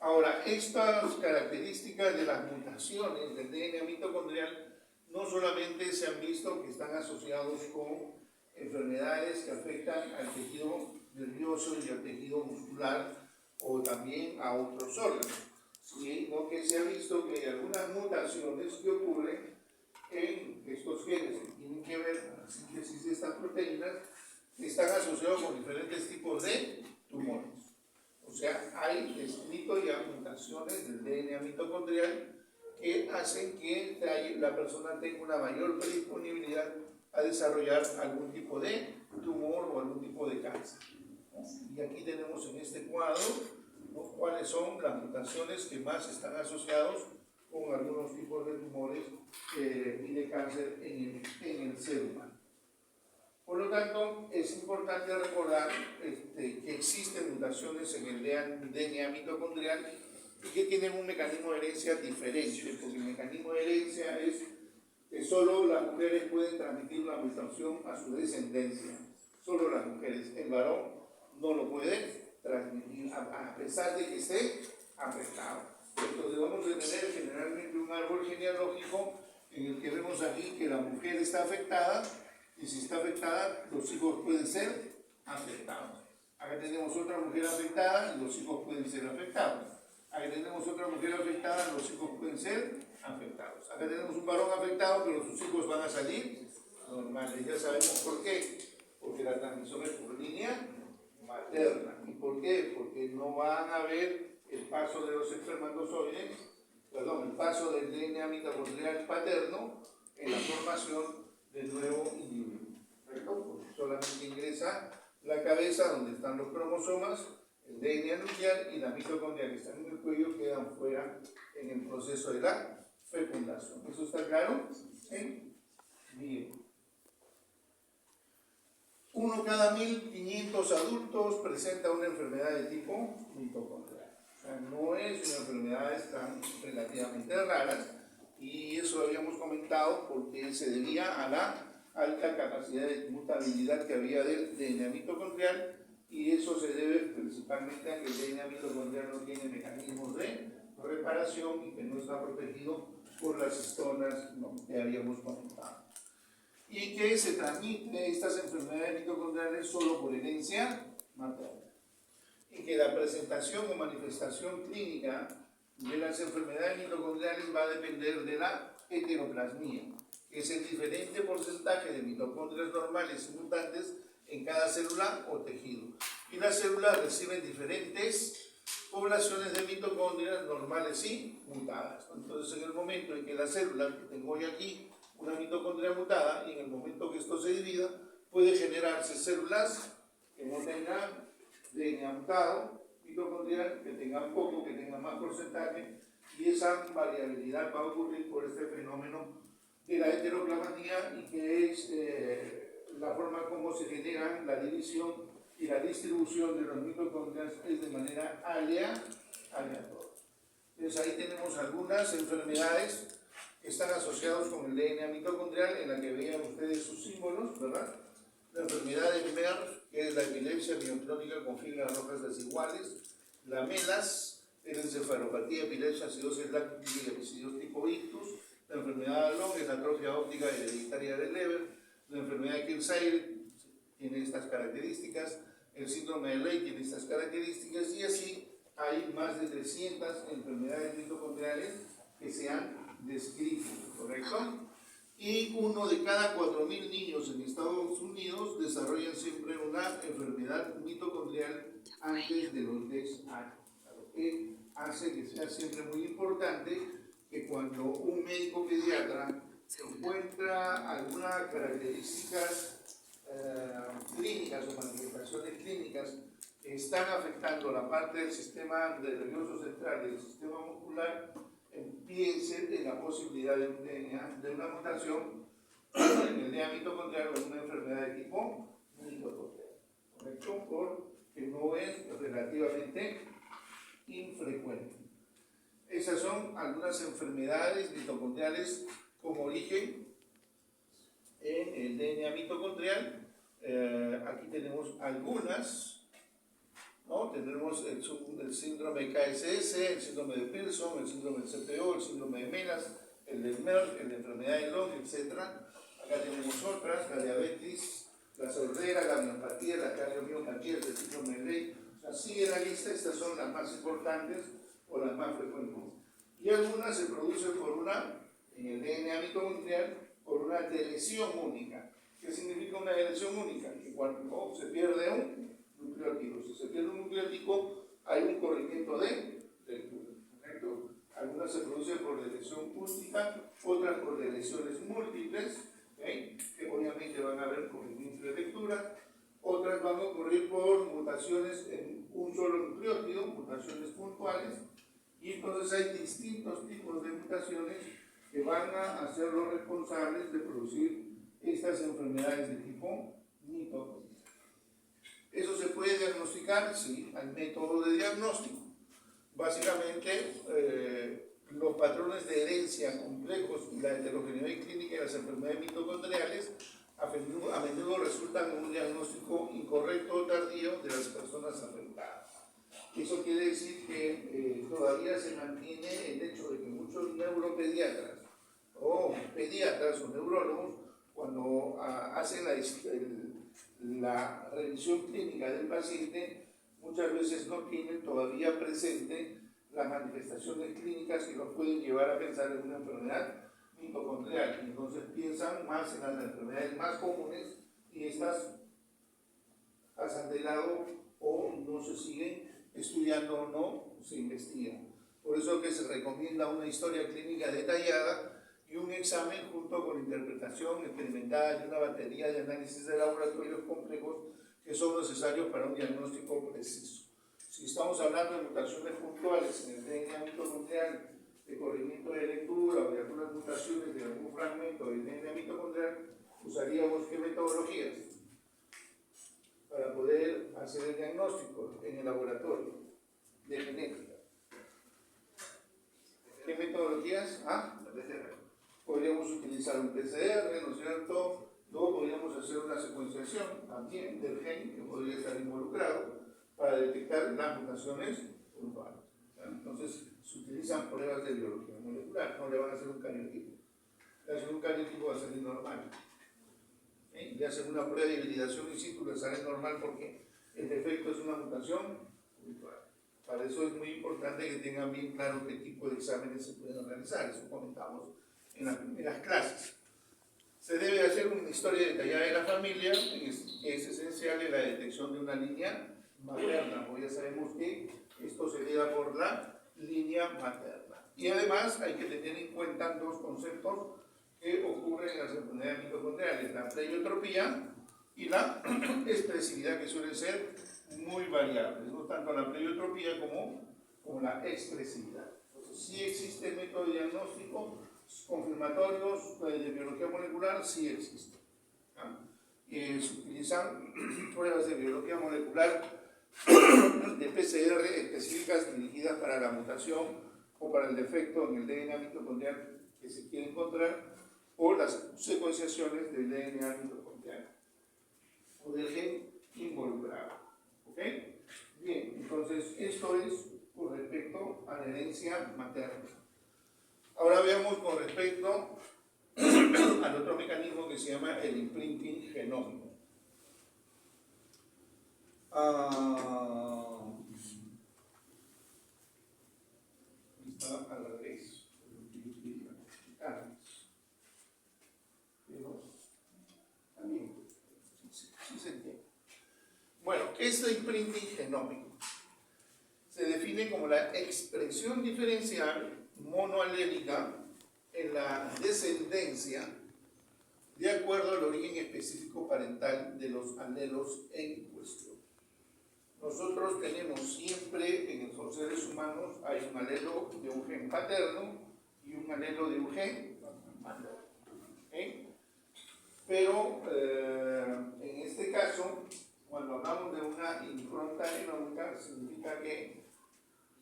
Ahora, estas características de las mutaciones del DNA mitocondrial no solamente se han visto que están asociados con enfermedades que afectan al tejido nervioso y al tejido muscular o también a otros órganos, sino que se ha visto que hay algunas mutaciones que ocurren en estos genes que tienen que ver con la síntesis de estas proteínas que están asociados con diferentes tipos de tumores. O sea, hay descrito ya mutaciones del DNA mitocondrial que hacen que la persona tenga una mayor predisponibilidad a desarrollar algún tipo de tumor o algún tipo de cáncer. Y aquí tenemos en este cuadro, ¿no?, cuáles son las mutaciones que más están asociados con algunos tipos de tumores y de cáncer en el ser humano. Por lo tanto, es importante recordar que existen mutaciones en el DNA mitocondrial y que tienen un mecanismo de herencia diferente, porque el mecanismo de herencia es que solo las mujeres pueden transmitir la mutación a su descendencia, solo las mujeres. El varón no lo puede transmitir a pesar de que esté afectado. Entonces vamos a tener generalmente un árbol genealógico en el que vemos aquí que la mujer está afectada, y si está afectada, los hijos pueden ser afectados. Acá tenemos otra mujer afectada y los hijos pueden ser afectados. Acá tenemos otra mujer afectada, los hijos pueden ser afectados. Acá tenemos un varón afectado, pero sus hijos van a salir normales. Ya sabemos por qué. Porque la transmisión es por línea materna. ¿Y por qué? Porque no van a ver el paso de los espermatozoides, el paso del DNA mitocondrial paterno en la formación del nuevo individuo. ¿Correcto? Porque solamente ingresa la cabeza donde están los cromosomas, el DNA nuclear y la mitocondria que están en el cuello quedan fuera en el proceso de la fecundación. ¿Eso está claro? ¿Sí? Bien. 1 cada 1500 adultos presenta una enfermedad de tipo mitocondrial. O sea, no es una enfermedad tan relativamente raras, y eso lo habíamos comentado porque se debía a la alta capacidad de mutabilidad que había del DNA mitocondrial, y eso se debe principalmente a que el DNA mitocondrial no tiene mecanismos de reparación y que no está protegido por las histonas que habíamos comentado. Y que se transmite estas enfermedades mitocondriales solo por herencia materna. Y que la presentación o manifestación clínica de las enfermedades mitocondriales va a depender de la heteroplasmia, que es el diferente porcentaje de mitocondrias normales y mutantes en cada célula o tejido. Y las células reciben diferentes poblaciones de mitocondrias normales y mutadas. Entonces, en el momento en que la célula, que tengo hoy aquí una mitocondria mutada, y en el momento que esto se divida, puede generarse células que no tengan DNA mutado, mitocondrial, que tengan poco, que tengan más porcentaje, y esa variabilidad va a ocurrir por este fenómeno de la heteroplasmia, y que es la forma como se genera la división y la distribución de los mitocondrias es de manera aleatoria. Entonces ahí tenemos algunas enfermedades que están asociadas con el DNA mitocondrial, en la que veían ustedes sus símbolos, ¿verdad? La enfermedad de MERS, que es la epilepsia mioclónica con fibras rojas desiguales; la MELAS, es la encefalopatía, epilepsia, acidosis láctica y episodios tipo ictus; la enfermedad de Alon es la atrofia óptica hereditaria del Leber; la enfermedad de Kearns-Sayre tiene estas características; el síndrome de Leigh tiene estas características, y así hay más de 300 enfermedades mitocondriales que se han descrito, ¿correcto? Y 1 de cada 4.000 niños en Estados Unidos desarrollan siempre una enfermedad mitocondrial antes de los 10 años, lo que hace que sea siempre muy importante que cuando un médico pediatra encuentra algunas características clínicas o manifestaciones clínicas que están afectando la parte del sistema nervioso central y del sistema muscular, piensen en la posibilidad de una mutación en el DNA mitocondrial o en una enfermedad de tipo mitocondrial, ¿correcto? Porque no es relativamente infrecuente. Esas son algunas enfermedades mitocondriales con origen en el DNA mitocondrial. Aquí tenemos algunas, ¿no?, Tenemos el síndrome KSS, el síndrome de Pearson, el síndrome del CPO, el síndrome de Menas, el del Merck, el de enfermedad de Locke, etc. Acá tenemos otras, la diabetes, la sordera, la miopatía, la cardiomiopatía, el síndrome de Ley. O sea, sigue la lista, estas son las más importantes o las más frecuentes. Y algunas se producen en el DNA mitocondrial, por una deleción única. ¿Qué significa una deleción única? Que cuando se pierde un nucleótido, si se pierde un nucleótido, hay un corrimiento de lectura, ¿correcto? Algunas se producen por deleción única, otras por deleciones múltiples, ¿okay? Que obviamente van a haber corrimiento de lectura, otras van a ocurrir por mutaciones en un solo nucleótido, mutaciones puntuales, y entonces hay distintos tipos de mutaciones que van a ser los responsables de producir estas enfermedades de tipo mitocondrial. ¿Eso se puede diagnosticar? Sí, hay métodos de diagnóstico. Básicamente, los patrones de herencia complejos y la heterogeneidad clínica de las enfermedades mitocondriales a menudo resultan en un diagnóstico incorrecto o tardío de las personas afectadas. Eso quiere decir que todavía se mantiene el hecho de que muchos neuropediatras o pediatras o neurólogos, cuando hacen la revisión clínica del paciente, muchas veces no tienen todavía presente las manifestaciones clínicas que los pueden llevar a pensar en una enfermedad mitocondrial. Entonces piensan más en las enfermedades más comunes y estas pasan de lado o no se siguen estudiando o no se investigan. Por eso que se recomienda una historia clínica detallada y un examen junto con interpretación experimentada y una batería de análisis de laboratorios complejos que son necesarios para un diagnóstico preciso. Si estamos hablando de mutaciones puntuales en el DNA mitocondrial, de corrimiento de lectura o de algunas mutaciones de algún fragmento del DNA mitocondrial, usaríamos ¿qué metodologías? Para poder hacer el diagnóstico en el laboratorio de genética. ¿Qué metodologías? Podríamos utilizar un PCR, ¿no es cierto? Luego podríamos hacer una secuenciación también del gen que podría estar involucrado para detectar las mutaciones puntuales. Entonces, se utilizan pruebas de biología molecular, no le van a hacer un cariotipo. Le hacen un cariotipo va a salir normal. Le hacen una prueba de hibridación in situ, le sale normal porque el defecto es una mutación puntual. Para eso es muy importante que tengan bien claro qué tipo de exámenes se pueden realizar. Eso comentamos en las primeras clases. Se debe hacer una historia detallada de la familia, que es esencial en la detección de una línea materna, porque ya sabemos que esto se da por la línea materna. Y además hay que tener en cuenta dos conceptos que ocurren en las enfermedades mitocondriales, la pleiotropía y la expresividad, que suelen ser muy variables, no tanto la pleiotropía como la expresividad. Entonces, sí existe el método de diagnóstico, confirmatorios de biología molecular, sí existen. Se utilizan pruebas de biología molecular de PCR específicas dirigidas para la mutación o para el defecto en el DNA mitocondrial que se quiere encontrar, o las secuenciaciones del DNA mitocondrial o del gen involucrado. ¿Ok? Bien, entonces esto es con respecto a la herencia materna. Ahora veamos con respecto al otro mecanismo que se llama el imprinting genómico. Está al revés. Pero también, sí se entiende. Bueno, ¿qué es el imprinting genómico? Se define como la expresión diferencial monoalélica en la descendencia de acuerdo al origen específico parental de los alelos en cuestión. Nosotros tenemos siempre, en los seres humanos, hay un alelo de un gen paterno y un alelo de un gen materno. ¿Okay? Pero en este caso, cuando hablamos de una impronta genómica, significa que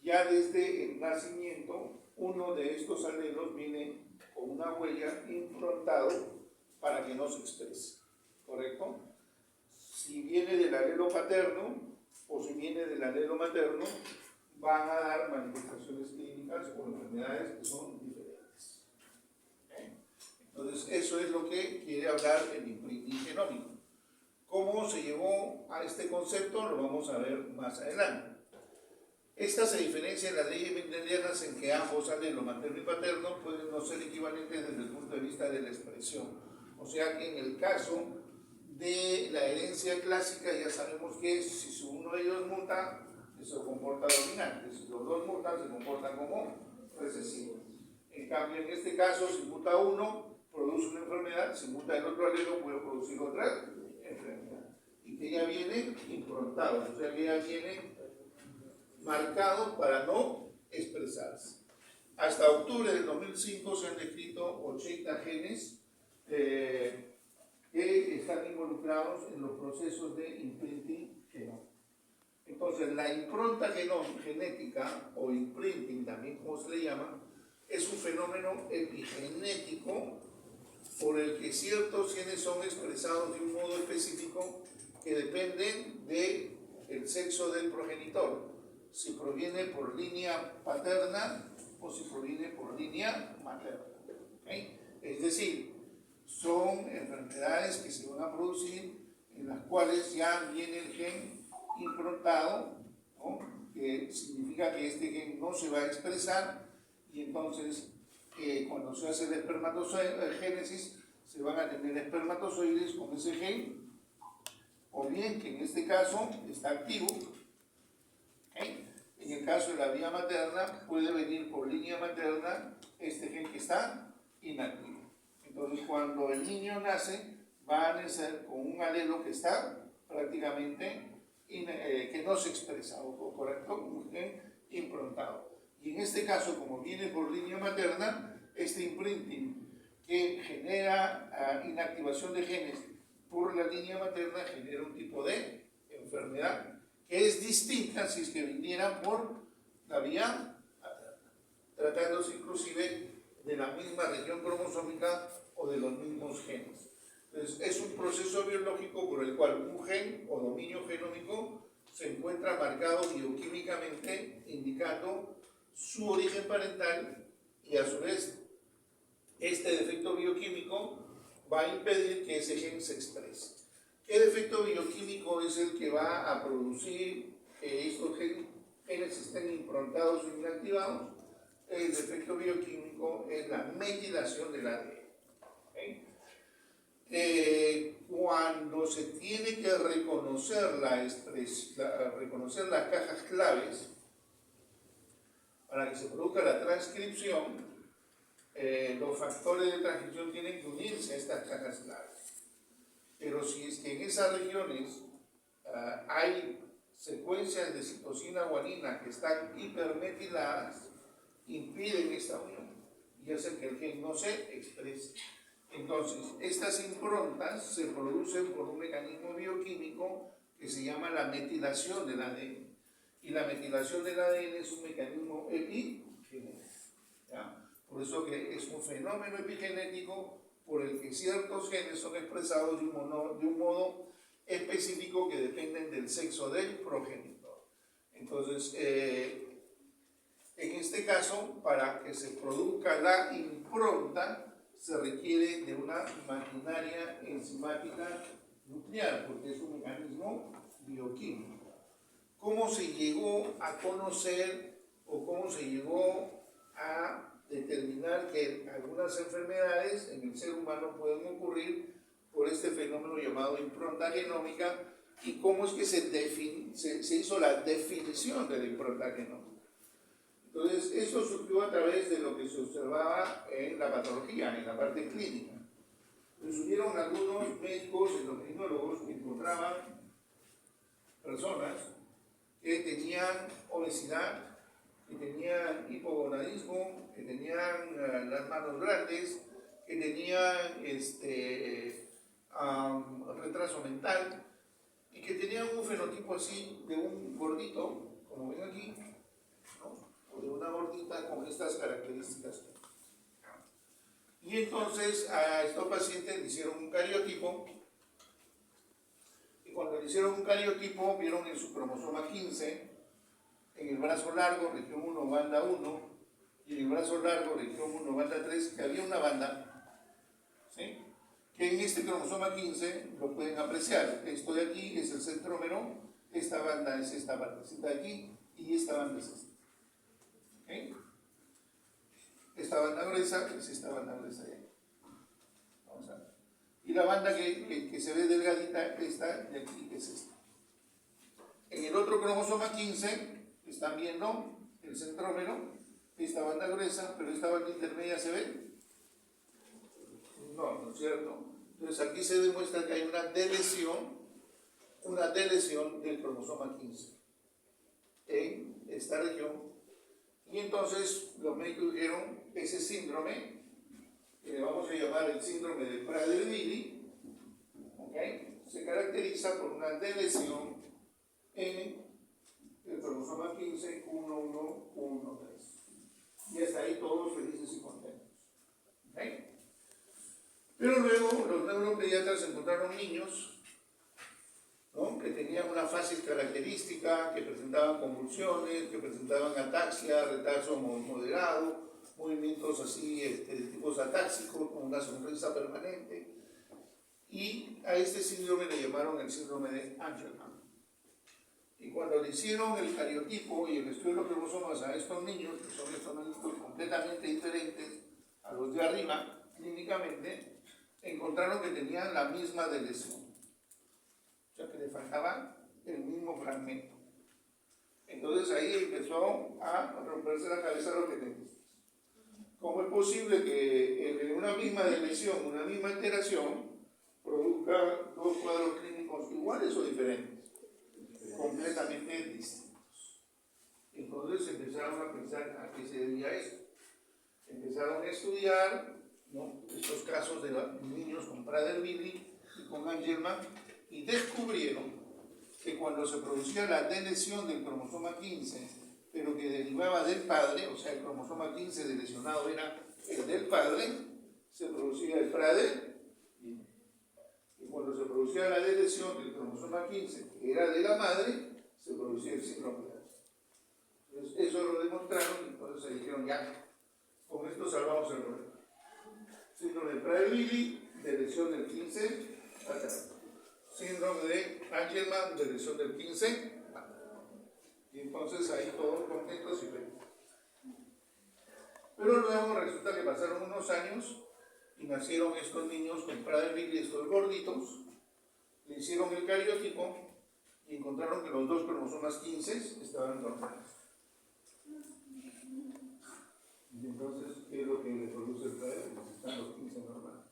ya desde el nacimiento, uno de estos alelos viene con una huella improntado para que no se exprese, ¿correcto? Si viene del alelo paterno, o si viene del alelo materno, van a dar manifestaciones clínicas o enfermedades que son diferentes. Entonces, eso es lo que quiere hablar el imprinting genómico. ¿Cómo se llegó a este concepto? Lo vamos a ver más adelante. Esta se diferencia en las leyes mendelianas en que ambos alelos materno y paterno pueden no ser equivalentes desde el punto de vista de la expresión. O sea que en el caso de la herencia clásica ya sabemos que si uno de ellos muta, se comporta dominante. Si los dos mutan, se comportan como recesivos. En cambio, en este caso, si muta uno, produce una enfermedad. Si muta el otro alelo, puede producir otra enfermedad. Y que ya viene improntado, o sea que ya viene marcado para no expresarse. Hasta octubre del 2005 se han descrito 80 genes que están involucrados en los procesos de imprinting genómico. Entonces, la impronta genética o imprinting, también como se le llama, es un fenómeno epigenético por el que ciertos genes son expresados de un modo específico que dependen del sexo del progenitor, si proviene por línea paterna o si proviene por línea materna. ¿Okay? Es decir, son enfermedades que se van a producir en las cuales ya viene el gen improntado, ¿no? Que significa que este gen no se va a expresar y entonces cuando se hace la espermatogénesis se van a tener espermatozoides con ese gen, o bien que en este caso está activo. ¿Okay? En el caso de la vía materna puede venir por línea materna este gen que está inactivo. Entonces cuando el niño nace va a nacer con un alelo que está prácticamente que no se expresa, o correcto, un gen improntado. Y en este caso, como viene por línea materna, este imprinting que genera inactivación de genes por la línea materna genera un tipo de enfermedad que es distinta si es que viniera por la vía materna, tratándose inclusive de la misma región cromosómica o de los mismos genes. Entonces, es un proceso biológico por el cual un gen o dominio genómico se encuentra marcado bioquímicamente, indicando su origen parental, y a su vez este defecto bioquímico va a impedir que ese gen se exprese. ¿Qué defecto bioquímico es el que va a producir que estos genes estén improntados o inactivados? El defecto bioquímico es la metilación del ADN. ¿Okay? Cuando se tiene que reconocer reconocer las cajas claves para que se produzca la transcripción, los factores de transcripción tienen que unirse a estas cajas claves. Pero si es que en esas regiones hay secuencias de citosina guanina que están hipermetiladas, impiden esta unión y hacen que el gen no se exprese. Entonces, estas improntas se producen por un mecanismo bioquímico que se llama la metilación del ADN. Y la metilación del ADN es un mecanismo epigenético. ¿Ya? Por eso que es un fenómeno epigenético por el que ciertos genes son expresados de un modo específico que dependen del sexo del progenitor. Entonces, en este caso, para que se produzca la impronta, se requiere de una maquinaria enzimática nuclear, porque es un mecanismo bioquímico. ¿Cómo se llegó a conocer o cómo se llegó a determinar que algunas enfermedades en el ser humano pueden ocurrir por este fenómeno llamado impronta genómica, y cómo es que se hizo la definición de la impronta genómica? Entonces, esto surgió a través de lo que se observaba en la patología, en la parte clínica. Entonces, hubieron algunos médicos, endocrinólogos, que encontraban personas que tenían obesidad, que tenían hipogonadismo, que tenían las manos grandes, que tenían retraso mental, y que tenían un fenotipo así de un gordito, como ven aquí, ¿no? O de una gordita con estas características. Y entonces a estos pacientes le hicieron un cariotipo, y Y cuando le hicieron un cariotipo, vieron en su cromosoma 15, en el brazo largo, región 1, banda 1, y en el brazo largo, región 1, banda 3, que había una banda, ¿sí?, que en este cromosoma 15 lo pueden apreciar. Esto de aquí es el centrómero, esta banda es esta partecita de aquí, y esta banda es esta. ¿Okay? Esta banda gruesa es esta banda gruesa de aquí. Vamos a ver. Y la banda que se ve delgadita, esta de aquí, es esta. En el otro cromosoma 15, están viendo el centrómero, esta banda gruesa, pero esta banda intermedia se ve. No, ¿no es cierto? Entonces aquí se demuestra que hay una delesión del cromosoma 15 en esta región. Y entonces los médicos dijeron, ese síndrome, que le vamos a llamar el síndrome de Prader-Willi, ¿okay?, se caracteriza por una delesión en el cromosoma 15, 1113. Y hasta ahí todos felices y contentos. ¿Okay? Pero luego los neuropediatras encontraron niños, ¿no?, que tenían una fácil característica, que presentaban convulsiones, que presentaban ataxia, retraso moderado, movimientos así de tipos atáxicos, con una sonrisa permanente. Y a este síndrome le llamaron el síndrome de Angelman. Y cuando le hicieron el cariotipo y el estudio de los cromosomas a estos niños, que son estos niños completamente diferentes a los de arriba, clínicamente, encontraron que tenían la misma delesión. O sea, que le faltaba el mismo fragmento. Entonces ahí empezó a romperse la cabeza los genetistas. ¿Cómo es posible que en una misma delesión, una misma alteración, produzca dos cuadros clínicos iguales o diferentes? Completamente distintos. Entonces empezaron a pensar a qué se debía esto. Empezaron a estudiar, ¿no?, estos casos de niños con Prader-Willi y con Angelman, y descubrieron que cuando se producía la delesión del cromosoma 15, pero que derivaba del padre, o sea, el cromosoma 15 delesionado era el del padre, se producía el Prader-Willi. Y cuando se producía la delesión del cromosoma 15, que era de la madre, se producía el síndrome. Entonces, eso lo demostraron y entonces se dijeron, ya, con esto salvamos el problema. Síndrome de Prader-Willi, delesión del 15, síndrome de Angelman, delesión del 15, y entonces ahí todos contentos y felices. Pero luego resulta que pasaron unos años y nacieron estos niños con Prader-Willi, estos gorditos, le hicieron el cariotipo y encontraron que los dos cromosomas 15 estaban normales. Y entonces, ¿qué es lo que le produce el Prader-Willi? Están los 15 normales.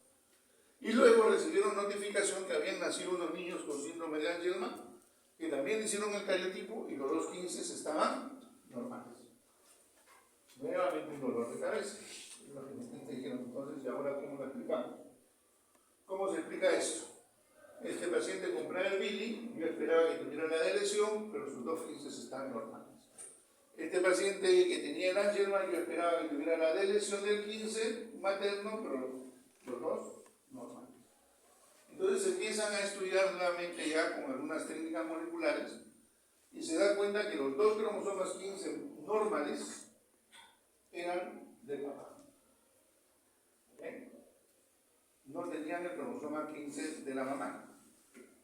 Y luego recibieron notificación que habían nacido unos niños con síndrome de Angelman, que también hicieron el cariotipo y los dos 15 estaban normales. Nuevamente un dolor de cabeza. Y los genetistas dijeron, entonces, ¿y ahora cómo lo explicamos? ¿Cómo se explica esto? Este paciente con Prader-Willi, yo esperaba que tuviera la delesión, pero sus dos 15 están normales. Este paciente que tenía el Angelman, yo esperaba que tuviera la delesión del 15 materno, pero los dos normales. Entonces empiezan a estudiar nuevamente ya con algunas técnicas moleculares y se da cuenta que los dos cromosomas 15 normales eran del papá. ¿Okay? No tenían el cromosoma 15 de la mamá.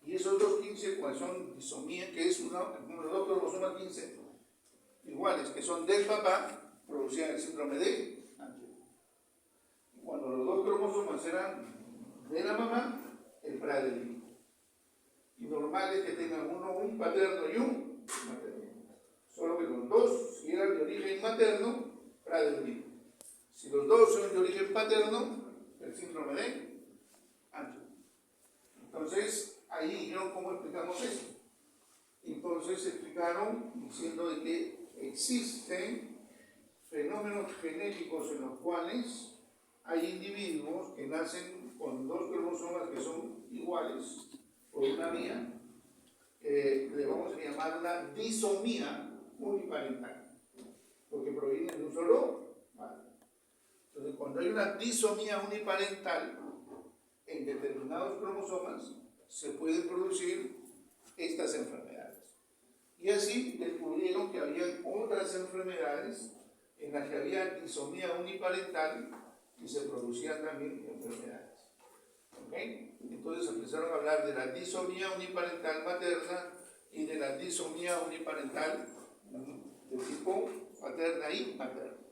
Y esos dos 15, cuando son disomía, que es los dos cromosomas 15 iguales, que son del papá, producían el síndrome de Angelman. Y cuando los dos cromosomas eran de la mamá, el Prader-Willi. Y normal es que tengan uno un paterno y un materno. Solo que los dos, si eran de origen materno, Prader-Willi. Si los dos son de origen paterno, el síndrome de Angelman. Entonces, ahí dijeron cómo explicamos esto. Entonces explicaron diciendo de que existen fenómenos genéticos en los cuales hay individuos que nacen con dos cromosomas que son iguales por una vía, le vamos a llamar una disomía uniparental, porque provienen de un solo padre. Entonces, cuando hay una disomía uniparental en determinados cromosomas, se pueden producir estas enfermedades. Y así descubrieron que había otras enfermedades en las que había disomía uniparental y se producían también enfermedades. ¿Okay? Entonces empezaron a hablar de la disomía uniparental materna y de la disomía uniparental de tipo paterna y materna.